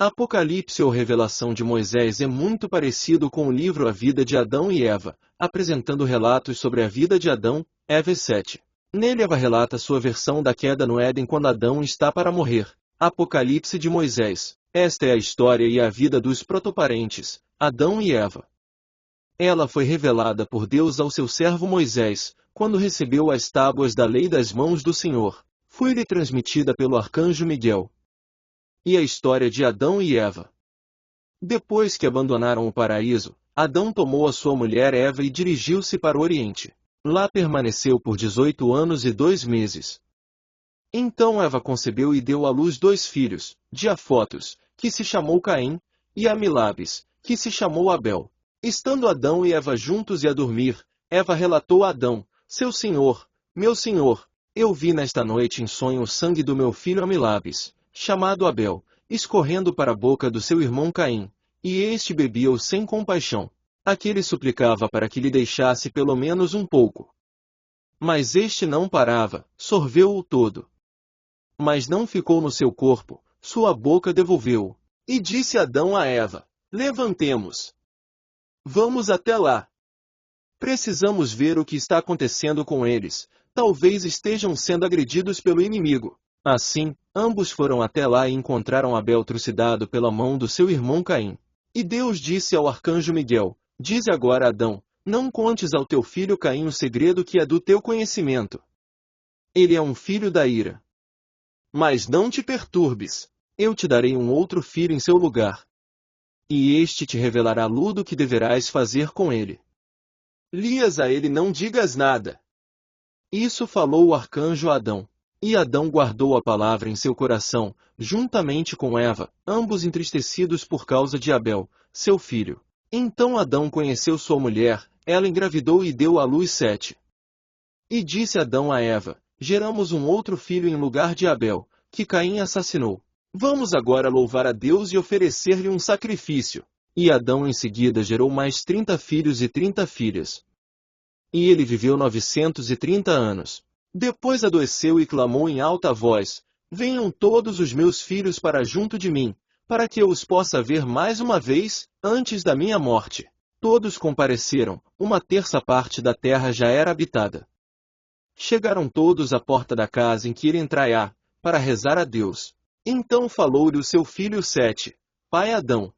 Apocalipse ou Revelação de Moisés é muito parecido com o livro A Vida de Adão e Eva, apresentando relatos sobre a vida de Adão, Eva e Sete. Nele Eva relata sua versão da queda no Éden quando Adão está para morrer. Apocalipse de Moisés. Esta é a história e a vida dos protoparentes, Adão e Eva. Ela foi revelada por Deus ao seu servo Moisés, quando recebeu as tábuas da lei das mãos do Senhor. Foi-lhe transmitida pelo arcanjo Miguel. E a história de Adão e Eva. Depois que abandonaram o paraíso, Adão tomou a sua mulher Eva e dirigiu-se para o Oriente. Lá permaneceu por 18 anos e 2 meses. Então Eva concebeu e deu à luz 2 filhos, Diafotos, que se chamou Caim, e Amilabes, que se chamou Abel. Estando Adão e Eva juntos e a dormir, Eva relatou a Adão: Seu senhor, meu senhor, eu vi nesta noite em sonho o sangue do meu filho Amilabes, chamado Abel, escorrendo para a boca do seu irmão Caim, e este bebia-o sem compaixão. Aquele suplicava para que lhe deixasse pelo menos um pouco. Mas este não parava, sorveu-o todo. Mas não ficou no seu corpo, sua boca devolveu-o. E disse Adão a Eva: Levantemo-nos. Vamos até lá. Precisamos ver o que está acontecendo com eles. Talvez estejam sendo agredidos pelo inimigo. Assim, ambos foram até lá e encontraram Abel trucidado pela mão do seu irmão Caim. E Deus disse ao arcanjo Miguel: Dize agora a Adão: Não contes ao teu filho Caim o segredo que é do teu conhecimento. Ele é um filho da ira. Mas não te perturbes. Eu te darei um outro filho em seu lugar. E este te revelará ludo o que deverás fazer com ele. Lias a ele não digas nada. Isso falou o arcanjo a Adão. E Adão guardou a palavra em seu coração, juntamente com Eva, ambos entristecidos por causa de Abel, seu filho. Então Adão conheceu sua mulher, ela engravidou e deu à luz Sete. E disse Adão a Eva: Geramos um outro filho em lugar de Abel, que Caim assassinou. Vamos agora louvar a Deus e oferecer-lhe um sacrifício. E Adão em seguida gerou mais 30 filhos e 30 filhas. E ele viveu 930 anos. Depois adoeceu e clamou em alta voz: Venham todos os meus filhos para junto de mim, para que eu os possa ver mais uma vez, antes da minha morte. Todos compareceram, 1/3 da terra já era habitada. Chegaram todos à porta da casa em que ele entrará, para rezar a Deus. Então falou-lhe o seu filho Sete: Pai Adão,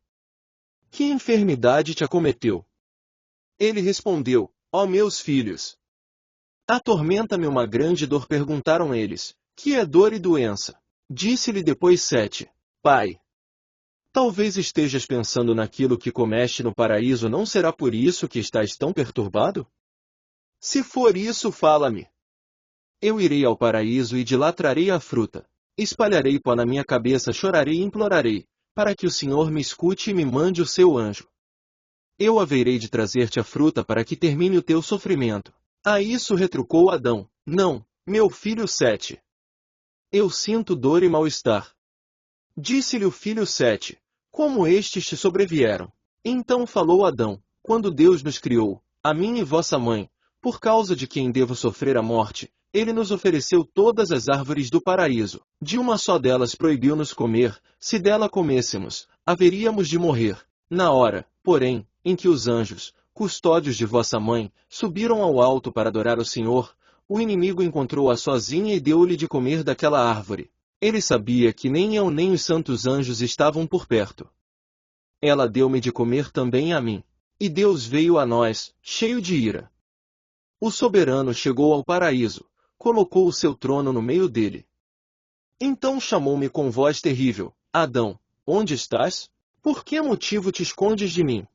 que enfermidade te acometeu? Ele respondeu: Ó meus filhos, atormenta-me uma grande dor. Perguntaram eles: Que é dor e doença? Disse-lhe depois Sete: Pai, talvez estejas pensando naquilo que comeste no paraíso. Não será por isso que estás tão perturbado? Se for isso, fala-me. Eu irei ao paraíso e de lá trarei a fruta. Espalharei pó na minha cabeça, chorarei e implorarei, para que o Senhor me escute e me mande o seu anjo. Eu haverei de trazer-te a fruta para que termine o teu sofrimento. A isso retrucou Adão: Não, meu filho Sete. Eu sinto dor e mal-estar. Disse-lhe o filho Sete: Como estes te sobrevieram? Então falou Adão: Quando Deus nos criou, a mim e vossa mãe, por causa de quem devo sofrer a morte, ele nos ofereceu todas as árvores do paraíso. De uma só delas proibiu-nos comer. Se dela comêssemos, haveríamos de morrer. Na hora, porém, em que os anjos, custódios de vossa mãe, subiram ao alto para adorar o Senhor, o inimigo encontrou-a sozinha e deu-lhe de comer daquela árvore. Ele sabia que nem eu nem os santos anjos estavam por perto. Ela deu-me de comer também a mim. E Deus veio a nós, cheio de ira. O soberano chegou ao paraíso, colocou o seu trono no meio dele. Então chamou-me com voz terrível: Adão, onde estás? Por que motivo te escondes de mim?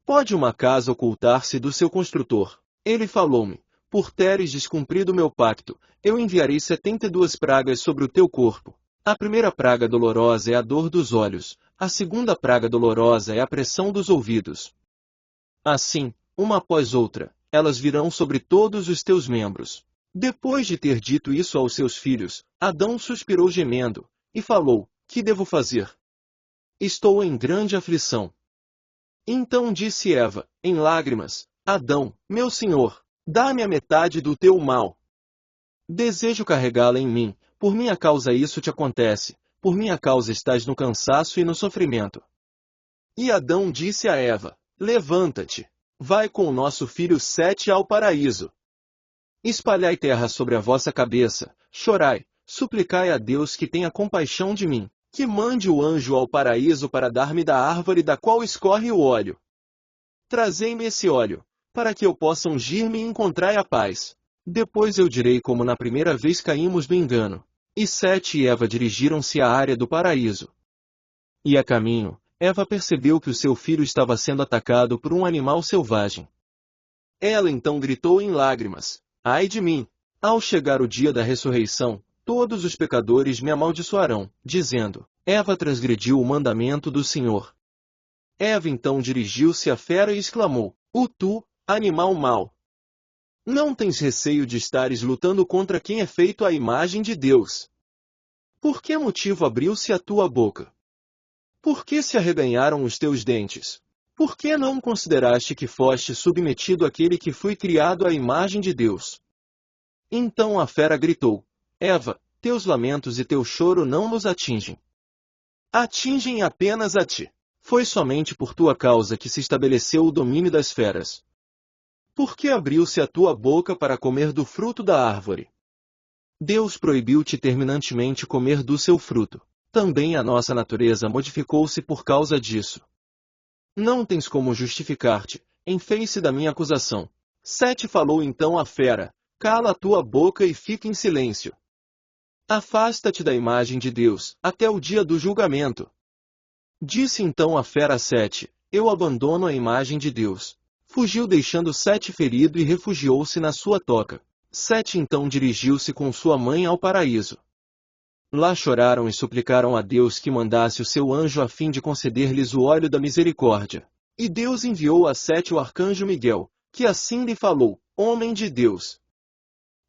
Pode uma casa ocultar-se do seu construtor? Ele falou-me: Por teres descumprido meu pacto, eu enviarei 72 pragas sobre o teu corpo. A primeira praga dolorosa é a dor dos olhos, a segunda praga dolorosa é a pressão dos ouvidos. Assim, uma após outra, elas virão sobre todos os teus membros. Depois de ter dito isso aos seus filhos, Adão suspirou gemendo, e falou: Que devo fazer? Estou em grande aflição. Então disse Eva, em lágrimas: Adão, meu senhor, dá-me a metade do teu mal. Desejo carregá-la em mim, por minha causa isso te acontece. por minha causa estás no cansaço e no sofrimento. E Adão disse a Eva: levanta-te, vai com o nosso filho Sete ao paraíso. Espalhai terra sobre a vossa cabeça, chorai, suplicai a Deus que tenha compaixão de mim, que mande o anjo ao paraíso para dar-me da árvore da qual escorre o óleo. Trazei-me esse óleo, para que eu possa ungir-me e encontrai a paz. Depois eu direi como na primeira vez caímos no engano. E Sete e Eva dirigiram-se à área do paraíso. E a caminho, Eva percebeu que o seu filho estava sendo atacado por um animal selvagem. Ela então gritou em lágrimas: ai de mim! Ao chegar o dia da ressurreição, todos os pecadores me amaldiçoarão, dizendo: Eva transgrediu o mandamento do Senhor. Eva então dirigiu-se à fera e exclamou: tu, animal mau! Não tens receio de estares lutando contra quem é feito à imagem de Deus? Por que motivo abriu-se a tua boca? Por que se arreganharam os teus dentes? Por que não consideraste que foste submetido àquele que foi criado à imagem de Deus? Então a fera gritou: Eva, teus lamentos e teu choro não nos atingem. Atingem apenas a ti. Foi somente por tua causa que se estabeleceu o domínio das feras. Por que abriu-se a tua boca para comer do fruto da árvore? Deus proibiu-te terminantemente comer do seu fruto. Também a nossa natureza modificou-se por causa disso. Não tens como justificar-te, em face da minha acusação. Sete falou então à fera: cala a tua boca e fica em silêncio. Afasta-te da imagem de Deus, até o dia do julgamento. Disse então a fera a Sete: eu abandono a imagem de Deus. Fugiu deixando Sete ferido e refugiou-se na sua toca. Sete então dirigiu-se com sua mãe ao paraíso. Lá choraram e suplicaram a Deus que mandasse o seu anjo a fim de conceder-lhes o óleo da misericórdia. E Deus enviou a Sete o arcanjo Miguel, que assim lhe falou: homem de Deus,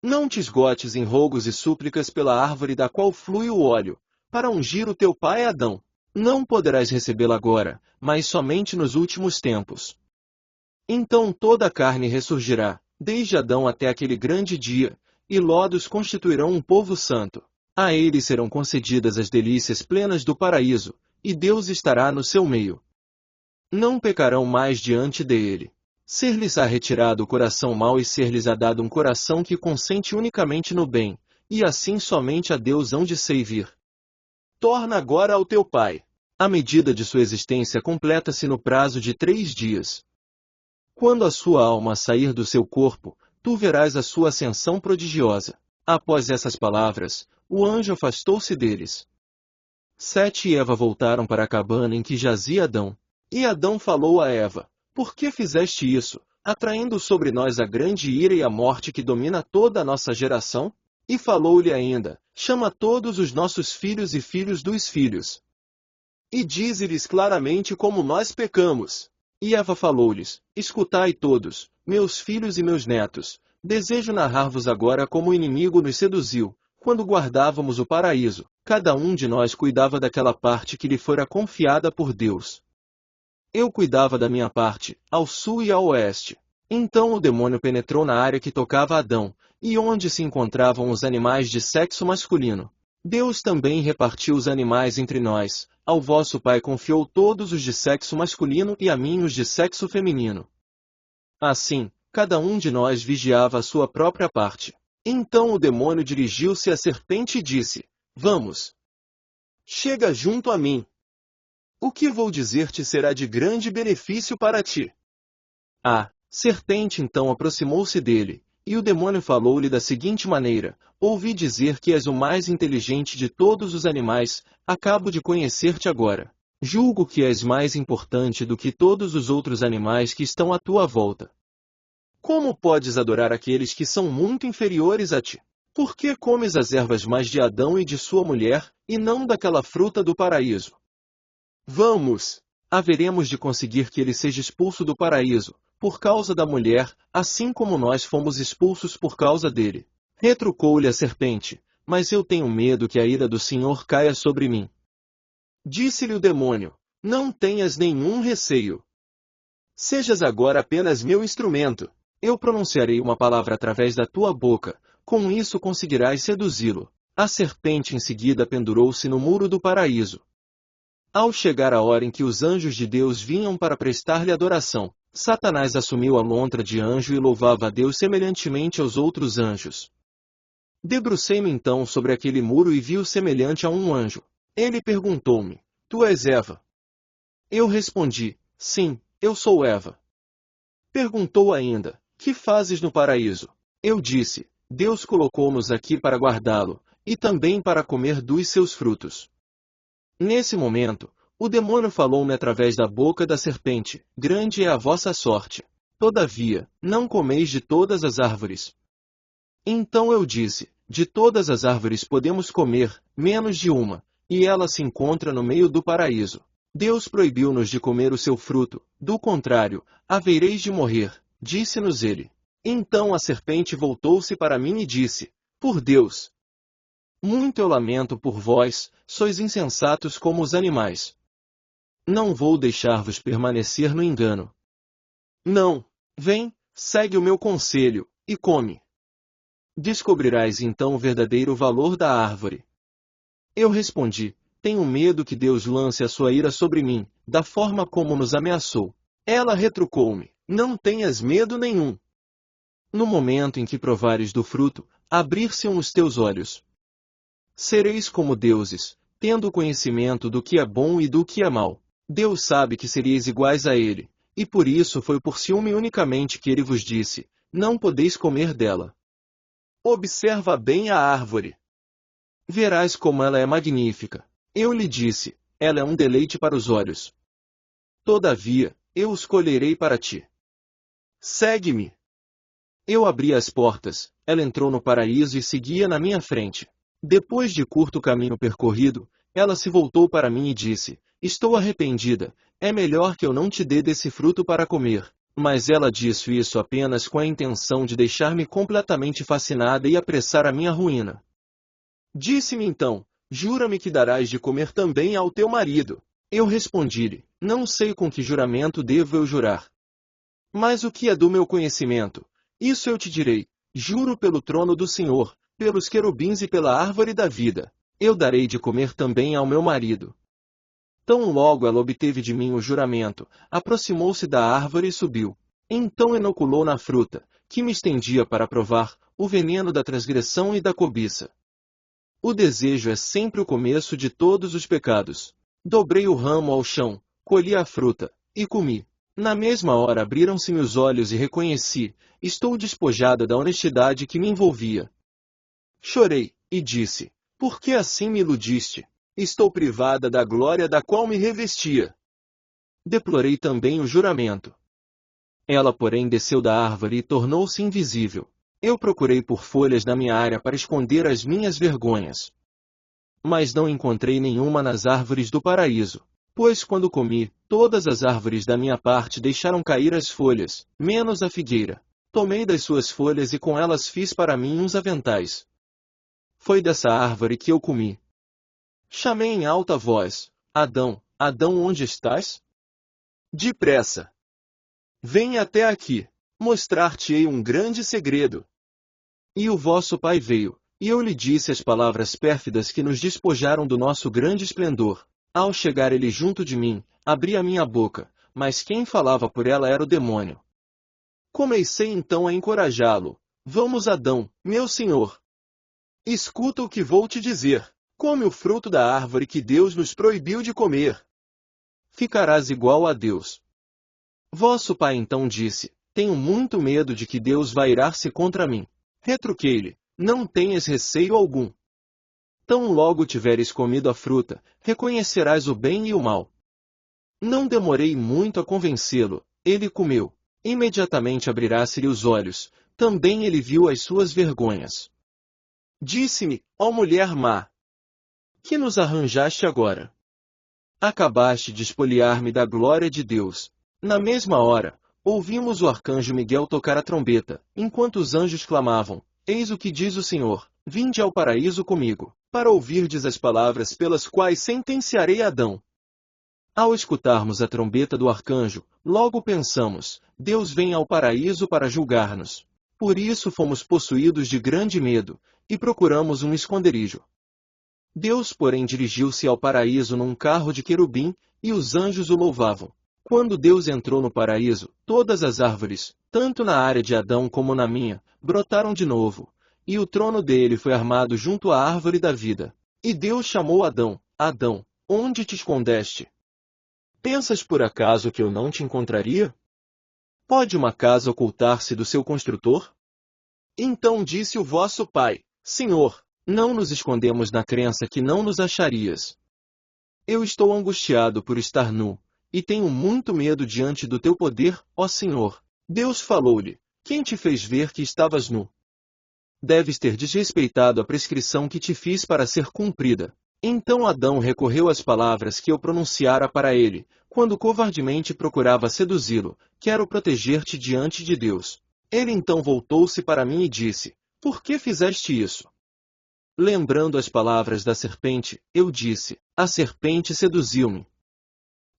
não te esgotes em rogos e súplicas pela árvore da qual flui o óleo, para ungir o teu pai Adão. Não poderás recebê-la agora, mas somente nos últimos tempos. Então toda a carne ressurgirá, desde Adão até aquele grande dia, e lodos constituirão um povo santo. A eles serão concedidas as delícias plenas do paraíso, e Deus estará no seu meio. Não pecarão mais diante dele. Ser-lhes-á retirado o coração mau e ser-lhes-á dado um coração que consente unicamente no bem, e assim somente a Deus hão de servir. Torna agora ao teu pai. A medida de sua existência completa-se no prazo de 3 dias. Quando a sua alma sair do seu corpo, tu verás a sua ascensão prodigiosa. Após essas palavras, o anjo afastou-se deles. Sete e Eva voltaram para a cabana em que jazia Adão. E Adão falou a Eva: por que fizeste isso, atraindo sobre nós a grande ira e a morte que domina toda a nossa geração? E falou-lhe ainda: chama todos os nossos filhos e filhos dos filhos. E dize-lhes claramente como nós pecamos. E Eva falou-lhes: escutai todos, meus filhos e meus netos, desejo narrar-vos agora como o inimigo nos seduziu, quando guardávamos o paraíso, cada um de nós cuidava daquela parte que lhe fora confiada por Deus. Eu cuidava da minha parte, ao sul e ao oeste. Então o demônio penetrou na área que tocava Adão, e onde se encontravam os animais de sexo masculino. Deus também repartiu os animais entre nós. Ao vosso pai confiou todos os de sexo masculino e a mim os de sexo feminino. Assim, cada um de nós vigiava a sua própria parte. Então o demônio dirigiu-se à serpente e disse: vamos. Chega junto a mim. O que vou dizer-te será de grande benefício para ti. A serpente então aproximou-se dele, e o demônio falou-lhe da seguinte maneira: ouvi dizer que és o mais inteligente de todos os animais, acabo de conhecer-te agora. Julgo que és mais importante do que todos os outros animais que estão à tua volta. Como podes adorar aqueles que são muito inferiores a ti? Por que comes as ervas mais de Adão e de sua mulher, e não daquela fruta do paraíso? Vamos! Haveremos de conseguir que ele seja expulso do paraíso, por causa da mulher, assim como nós fomos expulsos por causa dele. Retrucou-lhe a serpente: mas eu tenho medo que a ira do Senhor caia sobre mim. Disse-lhe o demônio: não tenhas nenhum receio. Sejas agora apenas meu instrumento. Eu pronunciarei uma palavra através da tua boca, com isso conseguirás seduzi-lo. A serpente em seguida pendurou-se no muro do paraíso. Ao chegar a hora em que os anjos de Deus vinham para prestar-lhe adoração, Satanás assumiu a montra de anjo e louvava a Deus semelhantemente aos outros anjos. Debrucei-me então sobre aquele muro e vi-o semelhante a um anjo. Ele perguntou-me: Tu és Eva? Eu respondi: Sim, eu sou Eva. Perguntou ainda: Que fazes no paraíso? Eu disse: Deus colocou-nos aqui para guardá-lo, e também para comer dos seus frutos. Nesse momento, o demônio falou-me através da boca da serpente: Grande é a vossa sorte. Todavia, não comeis de todas as árvores. Então eu disse: De todas as árvores podemos comer, menos de uma, e ela se encontra no meio do paraíso. Deus proibiu-nos de comer o seu fruto, do contrário, havereis de morrer, disse-nos ele. Então a serpente voltou-se para mim e disse: Por Deus! Muito eu lamento por vós, sois insensatos como os animais. Não vou deixar-vos permanecer no engano. Não, vem, segue o meu conselho, e come. Descobrirás então o verdadeiro valor da árvore. Eu respondi: Tenho medo que Deus lance a sua ira sobre mim, da forma como nos ameaçou. Ela retrucou-me: Não tenhas medo nenhum. No momento em que provares do fruto, abrir-se-ão os teus olhos. Sereis como deuses, tendo conhecimento do que é bom e do que é mal. Deus sabe que seríeis iguais a ele, e por isso foi por ciúme unicamente que ele vos disse: Não podeis comer dela. Observa bem a árvore. Verás como ela é magnífica. Eu lhe disse: Ela é um deleite para os olhos. Todavia, eu os colherei para ti. Segue-me. Eu abri as portas, ela entrou no paraíso e seguia na minha frente. Depois de curto caminho percorrido, ela se voltou para mim e disse: Estou arrependida, é melhor que eu não te dê desse fruto para comer. Mas ela disse isso apenas com a intenção de deixar-me completamente fascinada e apressar a minha ruína. Disse-me então: Jura-me que darás de comer também ao teu marido. Eu respondi-lhe: Não sei com que juramento devo eu jurar. Mas o que é do meu conhecimento? Isso eu te direi: Juro pelo trono do Senhor, pelos querubins e pela árvore da vida, eu darei de comer também ao meu marido. Tão logo ela obteve de mim o juramento, aproximou-se da árvore e subiu. Então inoculou na fruta, que me estendia para provar, o veneno da transgressão e da cobiça. O desejo é sempre o começo de todos os pecados. Dobrei o ramo ao chão, colhi a fruta, e comi. Na mesma hora abriram-se-me os olhos e reconheci: estou despojada da honestidade que me envolvia. Chorei, e disse: Por que assim me iludiste? Estou privada da glória da qual me revestia. Deplorei também o juramento. Ela, porém, desceu da árvore e tornou-se invisível. Eu procurei por folhas na minha área para esconder as minhas vergonhas. Mas não encontrei nenhuma nas árvores do paraíso. Pois quando comi, todas as árvores da minha parte deixaram cair as folhas, menos a figueira. Tomei das suas folhas e com elas fiz para mim uns aventais. Foi dessa árvore que eu comi. Chamei em alta voz: Adão, Adão, onde estás? Depressa! Vem até aqui, mostrar-te-ei um grande segredo. E o vosso pai veio, e eu lhe disse as palavras pérfidas que nos despojaram do nosso grande esplendor. Ao chegar ele junto de mim, abri a minha boca, mas quem falava por ela era o demônio. Comecei então a encorajá-lo: Vamos, Adão, meu senhor. Escuta o que vou te dizer. Come o fruto da árvore que Deus nos proibiu de comer. Ficarás igual a Deus. Vosso pai então disse: Tenho muito medo de que Deus vá irar-se contra mim. Retruquei-lhe: Não tenhas receio algum. Tão logo tiveres comido a fruta, reconhecerás o bem e o mal. Não demorei muito a convencê-lo, ele comeu. Imediatamente abrirá-se-lhe os olhos, também ele viu as suas vergonhas. Disse-me: Ó mulher má, que nos arranjaste agora? Acabaste de espoliar-me da glória de Deus. Na mesma hora, ouvimos o arcanjo Miguel tocar a trombeta, enquanto os anjos clamavam: Eis o que diz o Senhor, vinde ao paraíso comigo, para ouvirdes as palavras pelas quais sentenciarei Adão. Ao escutarmos a trombeta do arcanjo, logo pensamos: Deus vem ao paraíso para julgar-nos. Por isso fomos possuídos de grande medo, e procuramos um esconderijo. Deus, porém, dirigiu-se ao paraíso num carro de querubim, e os anjos o louvavam. Quando Deus entrou no paraíso, todas as árvores, tanto na área de Adão como na minha, brotaram de novo, e o trono dele foi armado junto à árvore da vida. E Deus chamou Adão: Adão, onde te escondeste? Pensas por acaso que eu não te encontraria? Pode uma casa ocultar-se do seu construtor? Então disse o vosso pai: Senhor, não nos escondemos na crença que não nos acharias. Eu estou angustiado por estar nu, e tenho muito medo diante do teu poder, ó Senhor. Deus falou-lhe: Quem te fez ver que estavas nu? Deves ter desrespeitado a prescrição que te fiz para ser cumprida. Então Adão recorreu às palavras que eu pronunciara para ele, quando covardemente procurava seduzi-lo: Quero proteger-te diante de Deus. Ele então voltou-se para mim e disse: Por que fizeste isso? Lembrando as palavras da serpente, eu disse: A serpente seduziu-me.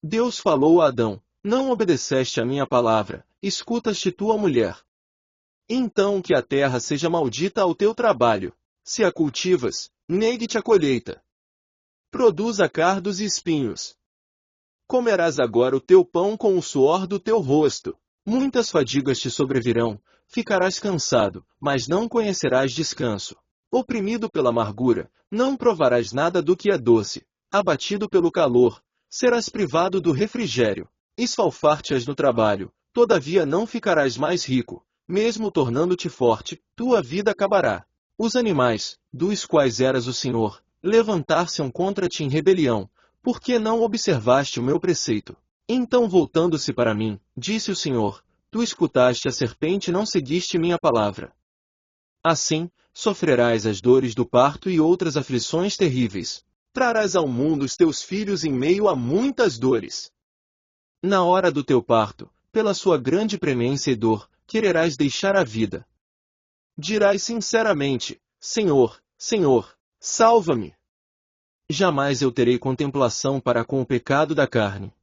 Deus falou a Adão: Não obedeceste à minha palavra, escutas-te tua mulher. Então que a terra seja maldita ao teu trabalho. Se a cultivas, negue-te a colheita. Produza cardos e espinhos. Comerás agora o teu pão com o suor do teu rosto. Muitas fadigas te sobrevirão, ficarás cansado, mas não conhecerás descanso. Oprimido pela amargura, não provarás nada do que é doce. Abatido pelo calor, serás privado do refrigério. Esfalfar-te-ás no trabalho, todavia não ficarás mais rico. Mesmo tornando-te forte, tua vida acabará. Os animais, dos quais eras o senhor, levantar-se-ão contra ti em rebelião, porque não observaste o meu preceito. Então voltando-se para mim, disse o Senhor: Tu escutaste a serpente e não seguiste minha palavra. Assim, sofrerás as dores do parto e outras aflições terríveis. Trarás ao mundo os teus filhos em meio a muitas dores. Na hora do teu parto, pela sua grande premência e dor, quererás deixar a vida. Dirás sinceramente: Senhor, Senhor, salva-me. Jamais eu terei contemplação para com o pecado da carne.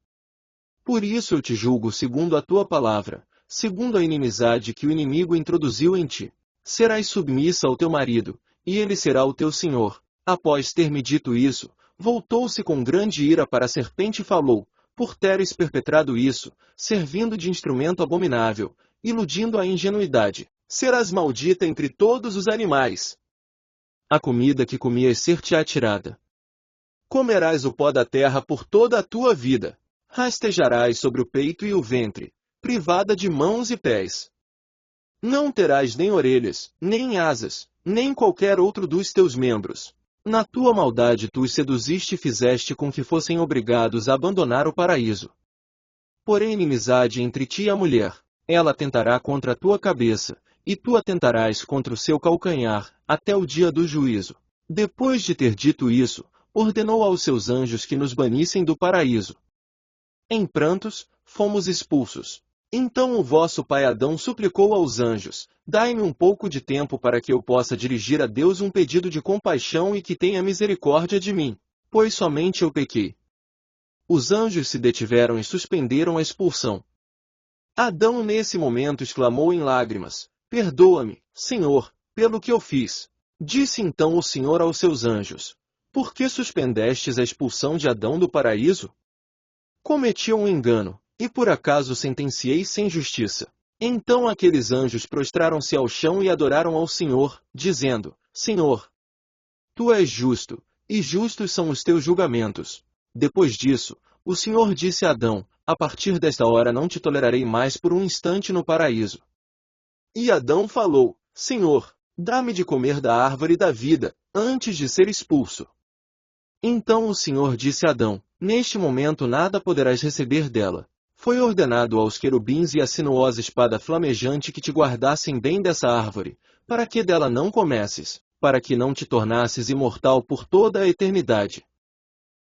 Por isso eu te julgo segundo a tua palavra, segundo a inimizade que o inimigo introduziu em ti. Serás submissa ao teu marido, e ele será o teu senhor. Após ter-me dito isso, voltou-se com grande ira para a serpente e falou: Por teres perpetrado isso, servindo de instrumento abominável, iludindo a ingenuidade, serás maldita entre todos os animais. A comida que comias ser-te-á tirada. Comerás o pó da terra por toda a tua vida. Rastejarás sobre o peito e o ventre, privada de mãos e pés. Não terás nem orelhas, nem asas, nem qualquer outro dos teus membros. Na tua maldade tu os seduziste e fizeste com que fossem obrigados a abandonar o paraíso. Porém inimizade entre ti e a mulher, ela tentará contra a tua cabeça, e tu atentarás contra o seu calcanhar, até o dia do juízo. Depois de ter dito isso, ordenou aos seus anjos que nos banissem do paraíso. Em prantos, fomos expulsos. Então o vosso pai Adão suplicou aos anjos: Dai-me um pouco de tempo para que eu possa dirigir a Deus um pedido de compaixão e que tenha misericórdia de mim, pois somente eu pequei. Os anjos se detiveram e suspenderam a expulsão. Adão nesse momento exclamou em lágrimas: Perdoa-me, Senhor, pelo que eu fiz. Disse então o Senhor aos seus anjos: Por que suspendestes a expulsão de Adão do paraíso? Cometi um engano, e por acaso sentenciei sem justiça. Então aqueles anjos prostraram-se ao chão e adoraram ao Senhor, dizendo: Senhor, tu és justo, e justos são os teus julgamentos. Depois disso, o Senhor disse a Adão: A partir desta hora não te tolerarei mais por um instante no paraíso. E Adão falou: Senhor, dá-me de comer da árvore da vida, antes de ser expulso. Então o Senhor disse a Adão: Neste momento nada poderás receber dela. Foi ordenado aos querubins e à sinuosa espada flamejante que te guardassem bem dessa árvore, para que dela não comesses, para que não te tornasses imortal por toda a eternidade.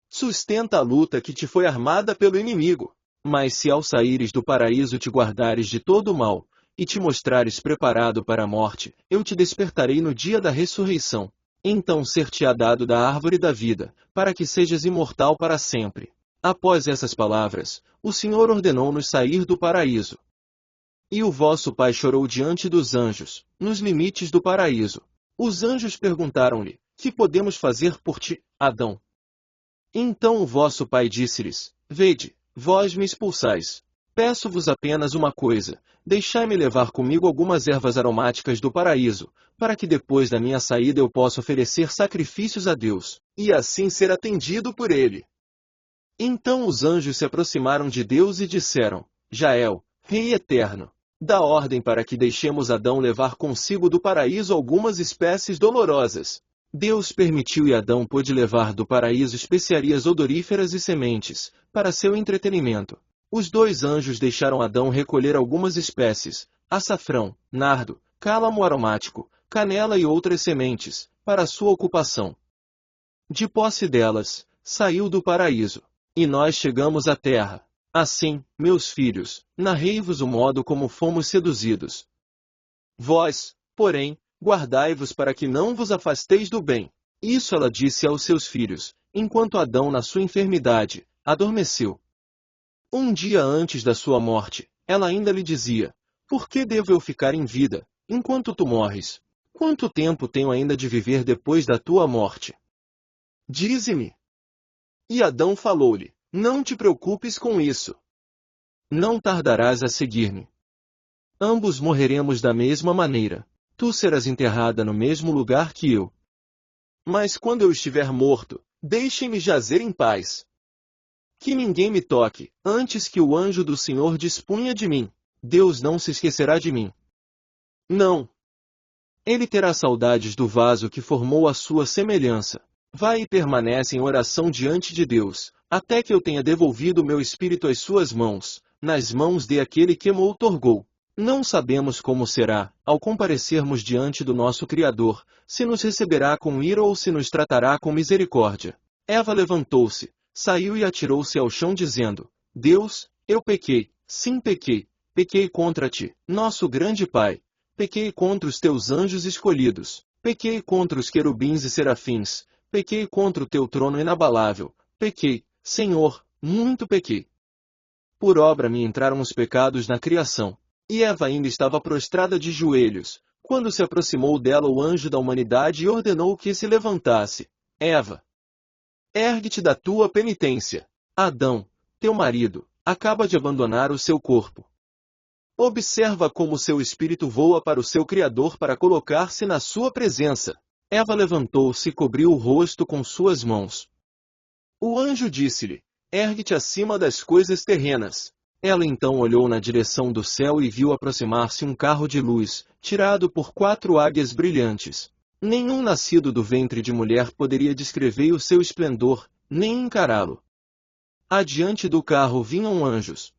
Sustenta a luta que te foi armada pelo inimigo. Mas se ao saíres do paraíso te guardares de todo o mal, e te mostrares preparado para a morte, eu te despertarei no dia da ressurreição. Então ser-te-á dado da árvore da vida, para que sejas imortal para sempre. Após essas palavras, o Senhor ordenou-nos sair do paraíso. E o vosso pai chorou diante dos anjos, nos limites do paraíso. Os anjos perguntaram-lhe: Que podemos fazer por ti, Adão? Então o vosso pai disse-lhes: Vede, vós me expulsais. Peço-vos apenas uma coisa: deixai-me levar comigo algumas ervas aromáticas do paraíso, para que depois da minha saída eu possa oferecer sacrifícios a Deus, e assim ser atendido por ele. Então os anjos se aproximaram de Deus e disseram: Jael, Rei eterno, dá ordem para que deixemos Adão levar consigo do paraíso algumas espécies dolorosas. Deus permitiu e Adão pôde levar do paraíso especiarias odoríferas e sementes, para seu entretenimento. Os dois anjos deixaram Adão recolher algumas espécies, açafrão, nardo, cálamo aromático, canela e outras sementes, para sua ocupação. De posse delas, saiu do paraíso. E nós chegamos à terra. Assim, meus filhos, narrei-vos o modo como fomos seduzidos. Vós, porém, guardai-vos para que não vos afasteis do bem. Isso ela disse aos seus filhos, enquanto Adão na sua enfermidade, adormeceu. Um dia antes da sua morte, ela ainda lhe dizia: Por que devo eu ficar em vida, enquanto tu morres? Quanto tempo tenho ainda de viver depois da tua morte? Dize-me. E Adão falou-lhe: Não te preocupes com isso. Não tardarás a seguir-me. Ambos morreremos da mesma maneira. Tu serás enterrada no mesmo lugar que eu. Mas quando eu estiver morto, deixem-me jazer em paz. Que ninguém me toque, antes que o anjo do Senhor dispunha de mim. Deus não se esquecerá de mim. Não. Ele terá saudades do vaso que formou a sua semelhança. Vai e permanece em oração diante de Deus, até que eu tenha devolvido meu espírito às suas mãos, nas mãos de aquele que me outorgou. Não sabemos como será, ao comparecermos diante do nosso Criador, se nos receberá com ira ou se nos tratará com misericórdia. Eva levantou-se, saiu e atirou-se ao chão dizendo: Deus, eu pequei, sim pequei, pequei contra ti, nosso grande Pai. Pequei contra os teus anjos escolhidos, pequei contra os querubins e serafins, pequei contra o teu trono inabalável, pequei, Senhor, muito pequei. Por obra me entraram os pecados na criação. E Eva ainda estava prostrada de joelhos, quando se aproximou dela o anjo da humanidade e ordenou que se levantasse. Eva, ergue-te da tua penitência. Adão, teu marido, acaba de abandonar o seu corpo. Observa como seu espírito voa para o seu Criador para colocar-se na sua presença. Eva levantou-se e cobriu o rosto com suas mãos. O anjo disse-lhe: Ergue-te acima das coisas terrenas. Ela então olhou na direção do céu e viu aproximar-se um carro de luz, tirado por 4 águias brilhantes. Nenhum nascido do ventre de mulher poderia descrever o seu esplendor, nem encará-lo. Adiante do carro vinham anjos.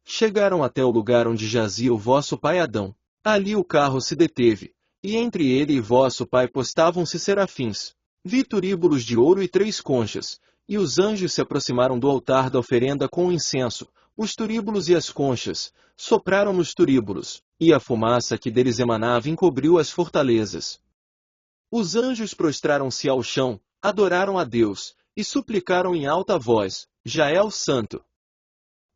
Chegaram até o lugar onde jazia o vosso pai Adão. Ali o carro se deteve, e entre ele e vosso pai postavam-se serafins, vituríbulos de ouro e 3 conchas, e os anjos se aproximaram do altar da oferenda com o incenso. Os turíbulos e as conchas sopraram nos turíbulos, e a fumaça que deles emanava encobriu as fortalezas. Os anjos prostraram-se ao chão, adoraram a Deus, e suplicaram em alta voz: Jael Santo.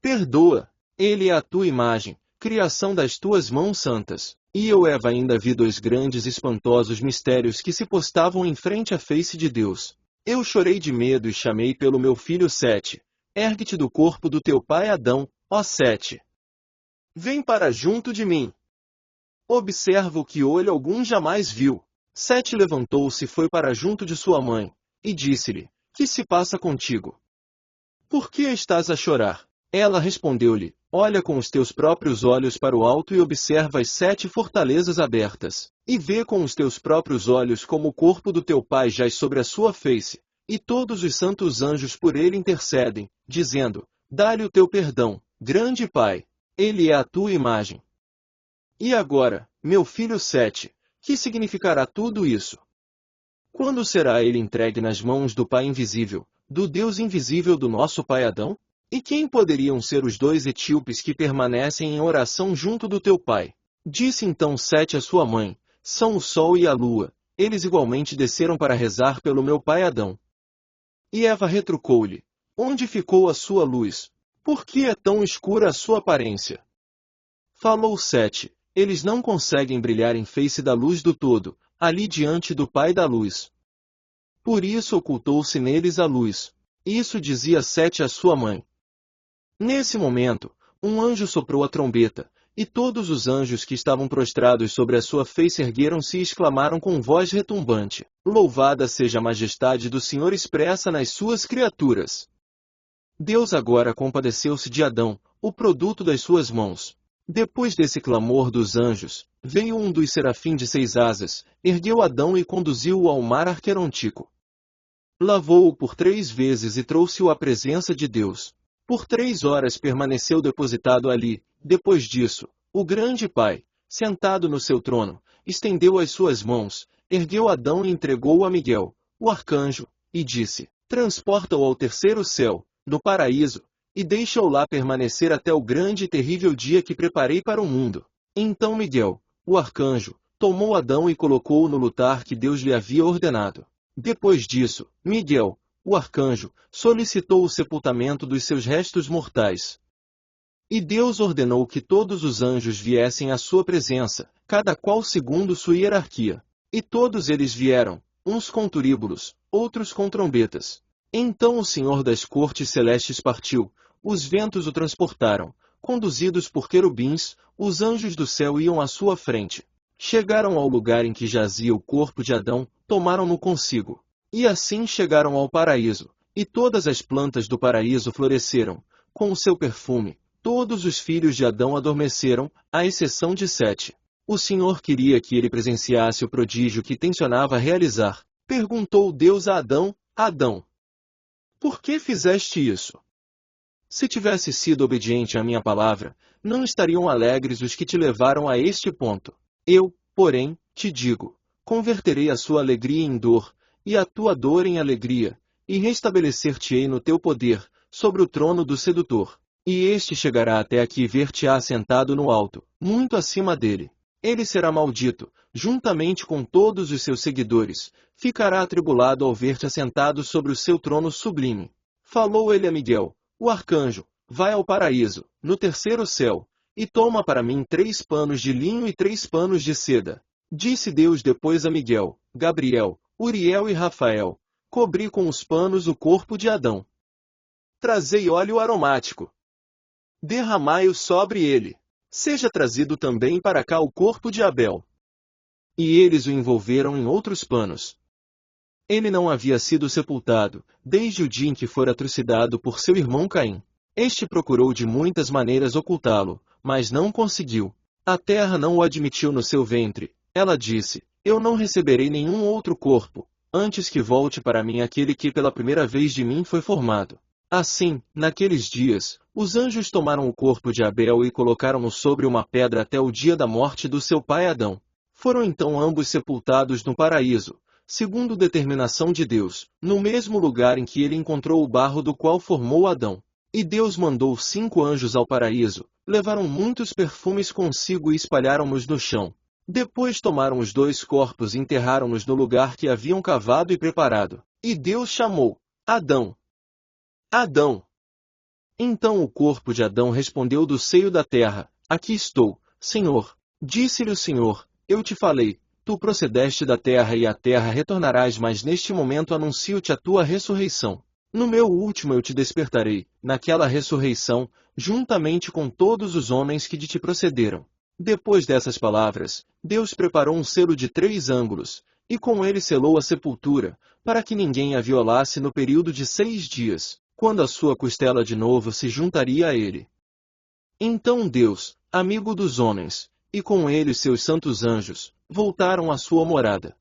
Perdoa, ele é a tua imagem, criação das tuas mãos santas. E eu, Eva, ainda vi 2 grandes e espantosos mistérios que se postavam em frente à face de Deus. Eu chorei de medo e chamei pelo meu filho Sete. Ergue-te do corpo do teu pai Adão, ó Sete. Vem para junto de mim. Observa o que olho algum jamais viu. Sete levantou-se e foi para junto de sua mãe, e disse-lhe: Que se passa contigo? Por que estás a chorar? Ela respondeu-lhe: Olha com os teus próprios olhos para o alto e observa as 7 fortalezas abertas, e vê com os teus próprios olhos como o corpo do teu pai jaz sobre a sua face. E todos os santos anjos por ele intercedem, dizendo: Dá-lhe o teu perdão, grande Pai. Ele é a tua imagem. E agora, meu filho Sete, que significará tudo isso? Quando será ele entregue nas mãos do Pai invisível, do Deus invisível do nosso pai Adão? E quem poderiam ser os 2 etíopes que permanecem em oração junto do teu pai? Disse então Sete à sua mãe: São o sol e a lua. Eles igualmente desceram para rezar pelo meu pai Adão. E Eva retrucou-lhe: Onde ficou a sua luz? Por que é tão escura a sua aparência? Falou Sete: Eles não conseguem brilhar em face da luz do todo, ali diante do Pai da luz. Por isso ocultou-se neles a luz. Isso dizia Sete à sua mãe. Nesse momento, um anjo soprou a trombeta, e todos os anjos que estavam prostrados sobre a sua face ergueram-se e exclamaram com voz retumbante: Louvada seja a majestade do Senhor expressa nas suas criaturas! Deus agora compadeceu-se de Adão, o produto das suas mãos. Depois desse clamor dos anjos, veio um dos serafins de 6 asas, ergueu Adão e conduziu-o ao mar Arquerontico. Lavou-o por 3 vezes e trouxe-o à presença de Deus. Por 3 horas permaneceu depositado ali. Depois disso, o grande Pai, sentado no seu trono, estendeu as suas mãos, ergueu Adão e entregou-o a Miguel, o arcanjo, e disse: Transporta-o ao 3º céu, no paraíso, e deixa-o lá permanecer até o grande e terrível dia que preparei para o mundo. Então Miguel, o arcanjo, tomou Adão e colocou-o no lugar que Deus lhe havia ordenado. Depois disso, Miguel, o arcanjo, solicitou o sepultamento dos seus restos mortais. E Deus ordenou que todos os anjos viessem à sua presença, cada qual segundo sua hierarquia. E todos eles vieram, uns com turíbulos, outros com trombetas. Então o Senhor das cortes celestes partiu, os ventos o transportaram, conduzidos por querubins, os anjos do céu iam à sua frente. Chegaram ao lugar em que jazia o corpo de Adão, tomaram-no consigo. E assim chegaram ao paraíso, e todas as plantas do paraíso floresceram, com o seu perfume. Todos os filhos de Adão adormeceram, à exceção de Sete. O Senhor queria que ele presenciasse o prodígio que tencionava realizar. Perguntou Deus a Adão: Adão, por que fizeste isso? Se tivesse sido obediente à minha palavra, não estariam alegres os que te levaram a este ponto. Eu, porém, te digo, converterei a sua alegria em dor, e a tua dor em alegria, e restabelecer-te-ei no teu poder, sobre o trono do sedutor. E este chegará até aqui e ver-te-á sentado no alto, muito acima dele. Ele será maldito, juntamente com todos os seus seguidores, ficará atribulado ao ver-te assentado sobre o seu trono sublime. Falou ele a Miguel, o arcanjo: vai ao paraíso, no 3º céu, e toma para mim 3 panos de linho e 3 panos de seda. Disse Deus depois a Miguel, Gabriel, Uriel e Rafael: cobri com os panos o corpo de Adão. Trazei óleo aromático. Derramai-o sobre ele. Seja trazido também para cá o corpo de Abel. E eles o envolveram em outros panos. Ele não havia sido sepultado, desde o dia em que fora trucidado por seu irmão Caim. Este procurou de muitas maneiras ocultá-lo, mas não conseguiu. A terra não o admitiu no seu ventre. Ela disse: eu não receberei nenhum outro corpo, antes que volte para mim aquele que pela primeira vez de mim foi formado. Assim, naqueles dias, os anjos tomaram o corpo de Abel e colocaram-no sobre uma pedra até o dia da morte do seu pai Adão. Foram então ambos sepultados no paraíso, segundo determinação de Deus, no mesmo lugar em que ele encontrou o barro do qual formou Adão. E Deus mandou 5 anjos ao paraíso, levaram muitos perfumes consigo e espalharam-nos no chão. Depois tomaram os 2 corpos e enterraram-nos no lugar que haviam cavado e preparado. E Deus chamou: Adão! Adão! Então o corpo de Adão respondeu do seio da terra: aqui estou, Senhor. Disse-lhe o Senhor: eu te falei, tu procedeste da terra e à terra retornarás, mas neste momento anuncio-te a tua ressurreição. No meu último eu te despertarei, naquela ressurreição, juntamente com todos os homens que de ti procederam. Depois dessas palavras, Deus preparou um selo de 3 ângulos, e com ele selou a sepultura, para que ninguém a violasse no período de 6 dias, quando a sua costela de novo se juntaria a ele. Então Deus, amigo dos homens, e com ele seus santos anjos, voltaram à sua morada.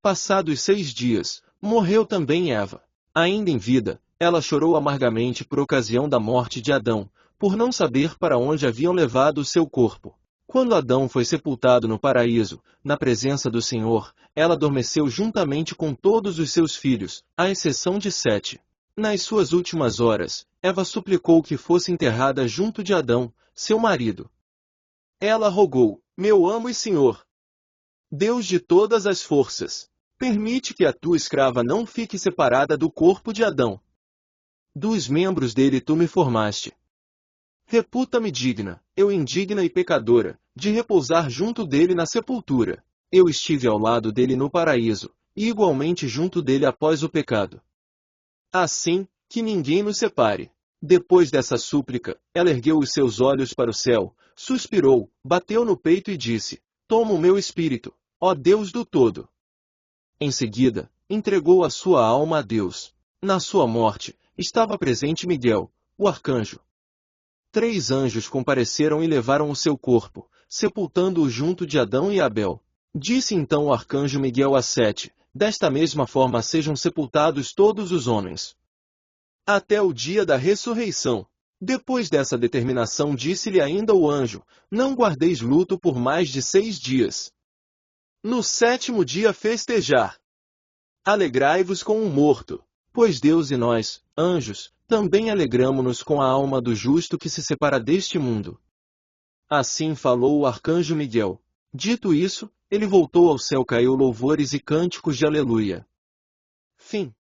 Passados 6 dias, morreu também Eva. Ainda em vida, ela chorou amargamente por ocasião da morte de Adão, por não saber para onde haviam levado o seu corpo. Quando Adão foi sepultado no paraíso, na presença do Senhor, ela adormeceu juntamente com todos os seus filhos, à exceção de Sete. Nas suas últimas horas, Eva suplicou que fosse enterrada junto de Adão, seu marido. Ela rogou: meu amo e Senhor, Deus de todas as forças, permite que a tua escrava não fique separada do corpo de Adão. Dos membros dele tu me formaste. Reputa-me digna, eu indigna e pecadora, de repousar junto dele na sepultura. Eu estive ao lado dele no paraíso, e igualmente junto dele após o pecado. Assim, que ninguém nos separe. Depois dessa súplica, ela ergueu os seus olhos para o céu, suspirou, bateu no peito e disse: Toma o meu espírito, ó Deus do todo. Em seguida, entregou a sua alma a Deus. Na sua morte, estava presente Miguel, o arcanjo. 3 anjos compareceram e levaram o seu corpo, sepultando-o junto de Adão e Abel. Disse então o arcanjo Miguel a Sete: Desta mesma forma sejam sepultados todos os homens, até o dia da ressurreição. Depois dessa determinação disse-lhe ainda o anjo: Não guardeis luto por mais de 6 dias. No 7º dia festejar. Alegrai-vos com o morto, pois Deus e nós, anjos, também alegramo-nos com a alma do justo que se separa deste mundo. Assim falou o arcanjo Miguel. Dito isso, ele voltou ao céu, caiu louvores e cânticos de aleluia. Fim.